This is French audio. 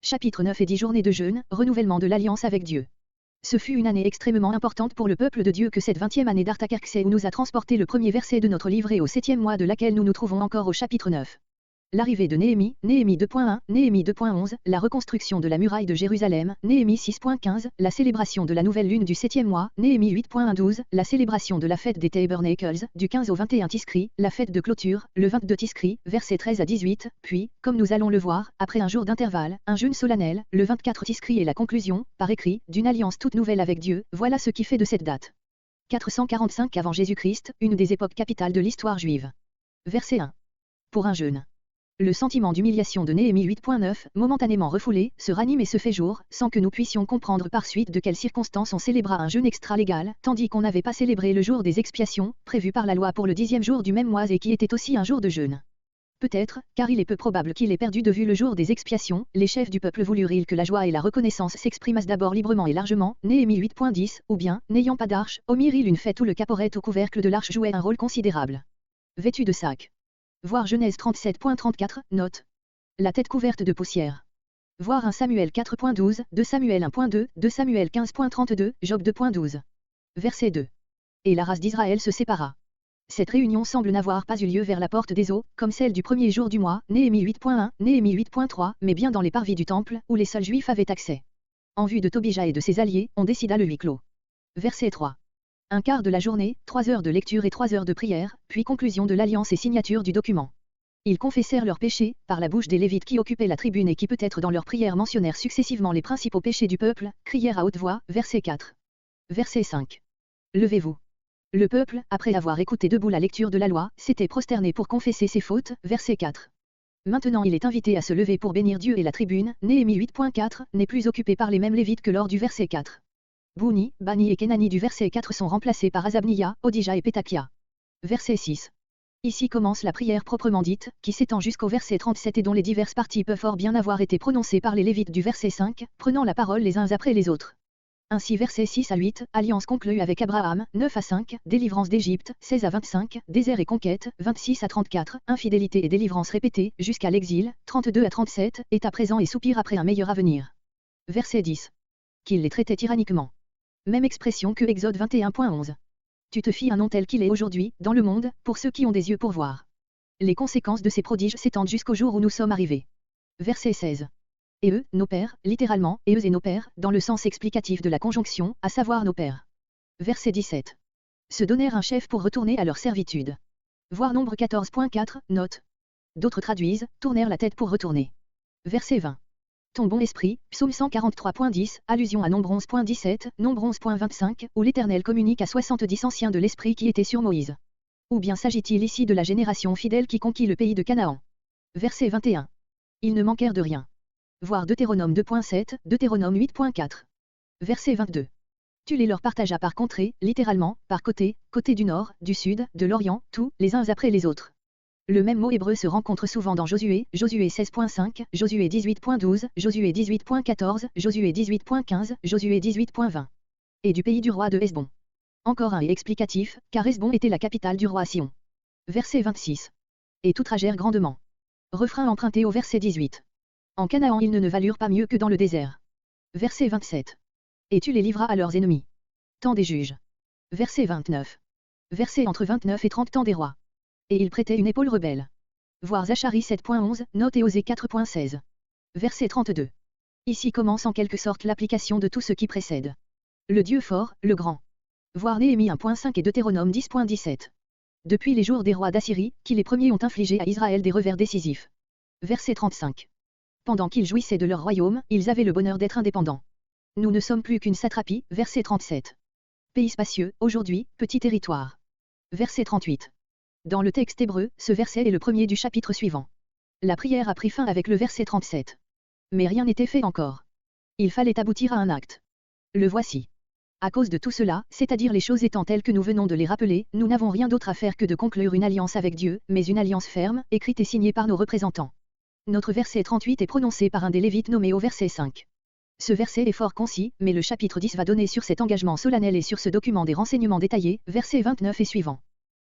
Chapitre 9 et 10 journées de jeûne, renouvellement de l'alliance avec Dieu. Ce fut une année extrêmement importante pour le peuple de Dieu que cette 20e année d'Artaxerxès où nous a transporté le premier verset de notre livre et au 7e mois de laquelle nous nous trouvons encore au chapitre 9. L'arrivée de Néhémie, Néhémie 2.1, Néhémie 2.11, la reconstruction de la muraille de Jérusalem, Néhémie 6.15, la célébration de la nouvelle lune du 7e mois, Néhémie 8.12, la célébration de la fête des Tabernacles, du 15 au 21 Tiscri, la fête de clôture, le 22 Tiscri, versets 13 à 18, puis, comme nous allons le voir, après un jour d'intervalle, un jeûne solennel, le 24 Tiscri et la conclusion, par écrit, d'une alliance toute nouvelle avec Dieu, voilà ce qui fait de cette date. 445 avant Jésus-Christ, une des époques capitales de l'histoire juive. Verset 1. Pour un jeûne. Le sentiment d'humiliation de Néhémie 8.9, momentanément refoulé, se ranime et se fait jour, sans que nous puissions comprendre par suite de quelles circonstances on célébra un jeûne extra-légal, tandis qu'on n'avait pas célébré le jour des expiations, prévu par la loi pour le 10e jour du même mois et qui était aussi un jour de jeûne. Peut-être, car il est peu probable qu'il ait perdu de vue le jour des expiations, les chefs du peuple voulurent-ils que la joie et la reconnaissance s'exprimassent d'abord librement et largement, Néhémie 8.10, ou bien, n'ayant pas d'arche, omirent-ils une fête où le caporette au couvercle de l'arche jouait un rôle considérable. Vêtu de sac. Voir Genèse 37.34, note. La tête couverte de poussière. Voir 1 Samuel 4.12, 2 Samuel 1.2, 2 Samuel 15.32, Job 2.12. Verset 2. Et la race d'Israël se sépara. Cette réunion semble n'avoir pas eu lieu vers la porte des eaux, comme celle du premier jour du mois, Néhémie 8.1, Néhémie 8.3, mais bien dans les parvis du temple, où les seuls juifs avaient accès. En vue de Tobija et de ses alliés, on décida le huis clos. Verset 3. Un quart de la journée, 3 heures de lecture et 3 heures de prière, puis conclusion de l'alliance et signature du document. Ils confessèrent leurs péchés, par la bouche des Lévites qui occupaient la tribune et qui peut-être dans leurs prières mentionnèrent successivement les principaux péchés du peuple, crièrent à haute voix, verset 4. Verset 5. Levez-vous. Le peuple, après avoir écouté debout la lecture de la loi, s'était prosterné pour confesser ses fautes, verset 4. Maintenant il est invité à se lever pour bénir Dieu et la tribune, Néhémie 8.4, n'est plus occupé par les mêmes Lévites que lors du verset 4. Bouni, Bani et Kenani du verset 4 sont remplacés par Azabnia, Odija et Pétakia. Verset 6. Ici commence la prière proprement dite, qui s'étend jusqu'au verset 37 et dont les diverses parties peuvent fort bien avoir été prononcées par les Lévites du verset 5, prenant la parole les uns après les autres. Ainsi versets 6 à 8, alliance conclue avec Abraham, 9 à 5, délivrance d'Égypte, 16 à 25, désert et conquête, 26 à 34, infidélité et délivrance répétée, jusqu'à l'exil, 32 à 37, état présent et soupir après un meilleur avenir. Verset 10. Qu'il les traitait tyranniquement. Même expression que Exode 21.11. Tu te fis un nom tel qu'il est aujourd'hui, dans le monde, pour ceux qui ont des yeux pour voir. Les conséquences de ces prodiges s'étendent jusqu'au jour où nous sommes arrivés. Verset 16. Et eux, nos pères, littéralement, et eux et nos pères, dans le sens explicatif de la conjonction, à savoir nos pères. Verset 17. Se donnèrent un chef pour retourner à leur servitude. Voir Nombre 14.4, note. D'autres traduisent, tournèrent la tête pour retourner. Verset 20. Ton bon esprit, psaume 143.10, allusion à Nombre 11.17, Nombre 11.25, où l'Éternel communique à 70 anciens de l'esprit qui étaient sur Moïse. Ou bien s'agit-il ici de la génération fidèle qui conquit le pays de Canaan? Verset 21. Ils ne manquèrent de rien. Voir Deutéronome 2.7, Deutéronome 8.4. Verset 22. Tu les leur partageas par contrée, littéralement, par côté, côté du nord, du sud, de l'orient, tous, les uns après les autres. Le même mot hébreu se rencontre souvent dans Josué, Josué 16.5, Josué 18.12, Josué 18.14, Josué 18.15, Josué 18.20. Et du pays du roi de Hesbon. Encore un et explicatif, car Hesbon était la capitale du roi Sion. Verset 26. Et outragèrent grandement. Refrain emprunté au verset 18. En Canaan ils ne valurent pas mieux que dans le désert. Verset 27. Et tu les livras à leurs ennemis. Temps des juges. Verset 29. Verset entre 29 et 30 temps des rois. Et il prêtait une épaule rebelle. Voir Zacharie 7.11, note et Osée 4.16. Verset 32. Ici commence en quelque sorte l'application de tout ce qui précède. Le Dieu fort, le grand. Voir Néhémie 1.5 et Deutéronome 10.17. Depuis les jours des rois d'Assyrie, qui les premiers ont infligé à Israël des revers décisifs. Verset 35. Pendant qu'ils jouissaient de leur royaume, ils avaient le bonheur d'être indépendants. Nous ne sommes plus qu'une satrapie, verset 37. Pays spacieux, aujourd'hui, petit territoire. Verset 38. Dans le texte hébreu, ce verset est le premier du chapitre suivant. La prière a pris fin avec le verset 37. Mais rien n'était fait encore. Il fallait aboutir à un acte. Le voici. À cause de tout cela, c'est-à-dire les choses étant telles que nous venons de les rappeler, nous n'avons rien d'autre à faire que de conclure une alliance avec Dieu, mais une alliance ferme, écrite et signée par nos représentants. Notre verset 38 est prononcé par un des Lévites nommé au verset 5. Ce verset est fort concis, mais le chapitre 10 va donner sur cet engagement solennel et sur ce document des renseignements détaillés, versets 29 et suivants.